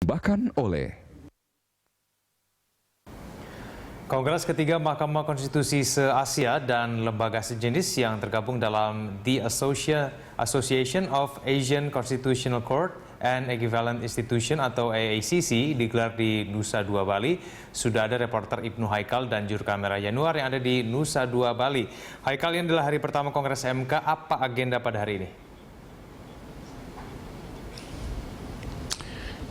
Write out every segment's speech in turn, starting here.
dipersembahkan oleh Kongres ketiga Mahkamah Konstitusi se-Asia dan lembaga sejenis yang tergabung dalam The Association of Asian Constitutional Court and Equivalent Institution atau AACC digelar di Nusa Dua Bali. Sudah ada reporter Ibnu Haikal dan juru kamera Yanuar yang ada di Nusa Dua Bali. Haikal, ini adalah hari pertama Kongres MK. Apa agenda pada hari ini?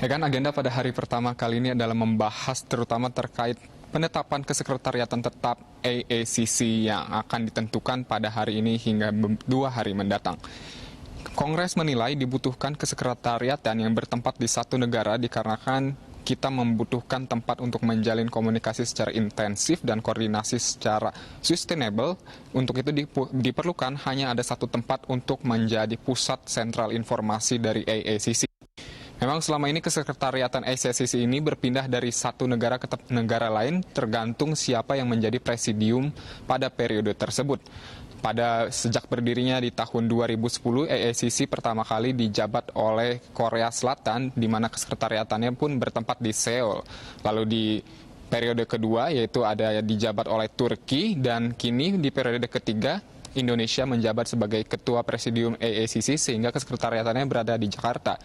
Ya kan, agenda pada hari pertama kali ini adalah membahas terutama terkait penetapan kesekretariatan tetap AACC yang akan ditentukan pada hari ini hingga 2 hari mendatang. Kongres menilai dibutuhkan kesekretariatan yang bertempat di satu negara dikarenakan kita membutuhkan tempat untuk menjalin komunikasi secara intensif dan koordinasi secara sustainable. Untuk itu diperlukan hanya ada satu tempat untuk menjadi pusat sentral informasi dari AACC. Memang selama ini kesekretariatan AACC ini berpindah dari satu negara ke negara lain tergantung siapa yang menjadi presidium pada periode tersebut. Sejak berdirinya di tahun 2010, AACC pertama kali dijabat oleh Korea Selatan, di mana kesekretariatannya pun bertempat di Seoul. Lalu di periode kedua yaitu ada dijabat oleh Turki, dan kini di periode ketiga Indonesia menjabat sebagai ketua presidium AACC sehingga kesekretariatannya berada di Jakarta.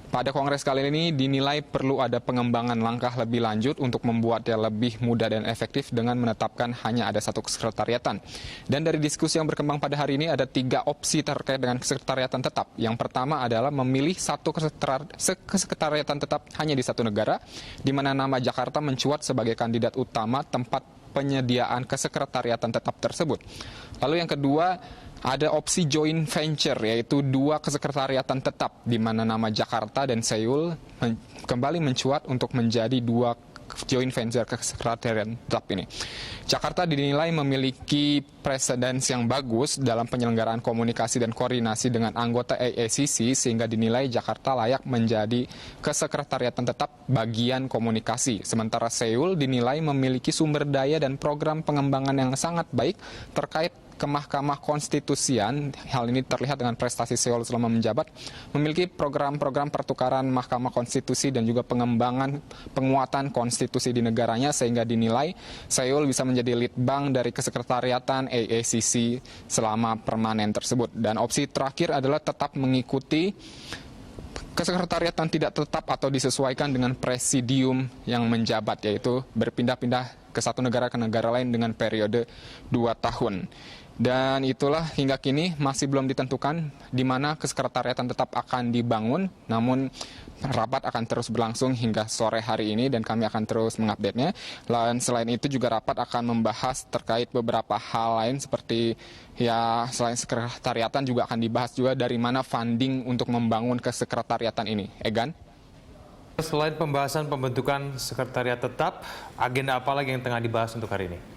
Pada kongres kali ini dinilai perlu ada pengembangan langkah lebih lanjut untuk membuatnya lebih mudah dan efektif dengan menetapkan hanya ada satu kesekretariatan. Dan dari diskusi yang berkembang pada hari ini ada 3 opsi terkait dengan kesekretariatan tetap. Yang pertama adalah memilih satu kesekretariatan tetap hanya di satu negara, di mana nama Jakarta mencuat sebagai kandidat utama tempat penyediaan kesekretariatan tetap tersebut. Lalu yang kedua, ada opsi joint venture, yaitu 2 kesekretariatan tetap di mana nama Jakarta dan Seoul kembali mencuat untuk menjadi 2 joint venture kesekretariatan tetap ini. Jakarta dinilai memiliki presedens yang bagus dalam penyelenggaraan komunikasi dan koordinasi dengan anggota AACC sehingga dinilai Jakarta layak menjadi kesekretariatan tetap bagian komunikasi. Sementara Seoul dinilai memiliki sumber daya dan program pengembangan yang sangat baik terkait ke Mahkamah Konstitusian. Hal ini terlihat dengan prestasi Seoul selama menjabat, memiliki program-program pertukaran Mahkamah Konstitusi dan juga penguatan konstitusi di negaranya sehingga dinilai Seoul bisa menjadi lead bank dari kesekretariatan AACC selama permanen tersebut. Dan opsi terakhir adalah tetap mengikuti kesekretariatan tidak tetap atau disesuaikan dengan presidium yang menjabat, yaitu berpindah-pindah ke satu negara ke negara lain dengan periode 2 tahun. Dan itulah hingga kini masih belum ditentukan di mana kesekretariatan tetap akan dibangun, namun rapat akan terus berlangsung hingga sore hari ini dan kami akan terus mengupdate-nya. Dan selain itu juga rapat akan membahas terkait beberapa hal lain seperti selain sekretariatan juga akan dibahas juga dari mana funding untuk membangun kesekretariatan ini. Egan? Selain pembahasan pembentukan sekretariat tetap, agenda apa lagi yang tengah dibahas untuk hari ini?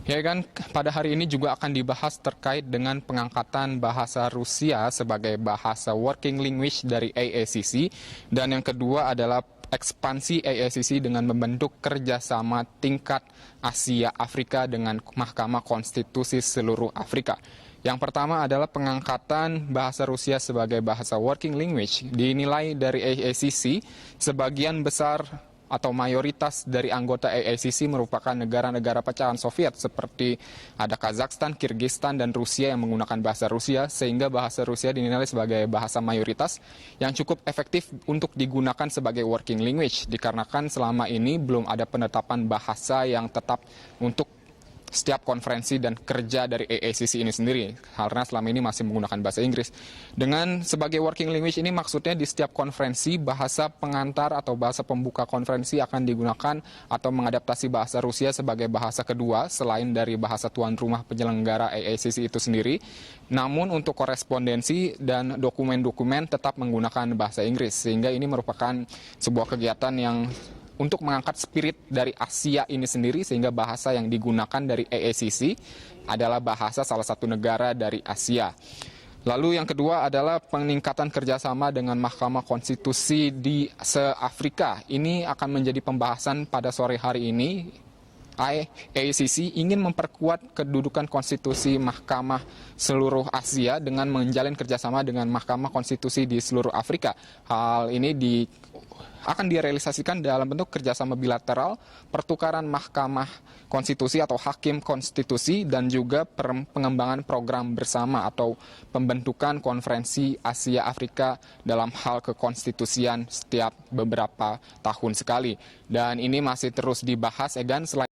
Ya kan, pada hari ini juga akan dibahas terkait dengan pengangkatan bahasa Rusia sebagai bahasa working language dari AACC. Dan yang kedua adalah ekspansi AACC dengan membentuk kerjasama tingkat Asia-Afrika dengan Mahkamah Konstitusi seluruh Afrika. Yang pertama adalah pengangkatan bahasa Rusia sebagai bahasa working language. Dinilai dari AACC, sebagian besar atau mayoritas dari anggota AACC merupakan negara-negara pecahan Soviet seperti ada Kazakhstan, Kirgistan, dan Rusia yang menggunakan bahasa Rusia, sehingga bahasa Rusia dinilai sebagai bahasa mayoritas yang cukup efektif untuk digunakan sebagai working language dikarenakan selama ini belum ada penetapan bahasa yang tetap untuk setiap konferensi dan kerja dari AACC ini sendiri, karena selama ini masih menggunakan bahasa Inggris. Dengan sebagai working language ini maksudnya di setiap konferensi bahasa pengantar atau bahasa pembuka konferensi akan digunakan atau mengadaptasi bahasa Rusia sebagai bahasa kedua selain dari bahasa tuan rumah penyelenggara AACC itu sendiri. Namun untuk korespondensi dan dokumen-dokumen tetap menggunakan bahasa Inggris, sehingga ini merupakan sebuah kegiatan yang untuk mengangkat spirit dari Asia ini sendiri, sehingga bahasa yang digunakan dari AACC adalah bahasa salah satu negara dari Asia. Lalu yang kedua adalah peningkatan kerjasama dengan Mahkamah Konstitusi di se-Afrika. Ini akan menjadi pembahasan pada sore hari ini AACC ingin memperkuat kedudukan konstitusi Mahkamah seluruh Asia dengan menjalin kerjasama dengan Mahkamah Konstitusi di seluruh Afrika. Hal ini akan direalisasikan dalam bentuk kerjasama bilateral, pertukaran Mahkamah Konstitusi atau Hakim Konstitusi, dan juga pengembangan program bersama atau pembentukan konferensi Asia Afrika dalam hal kekonstitusian setiap beberapa tahun sekali. Dan ini masih terus dibahas, Egan. Selain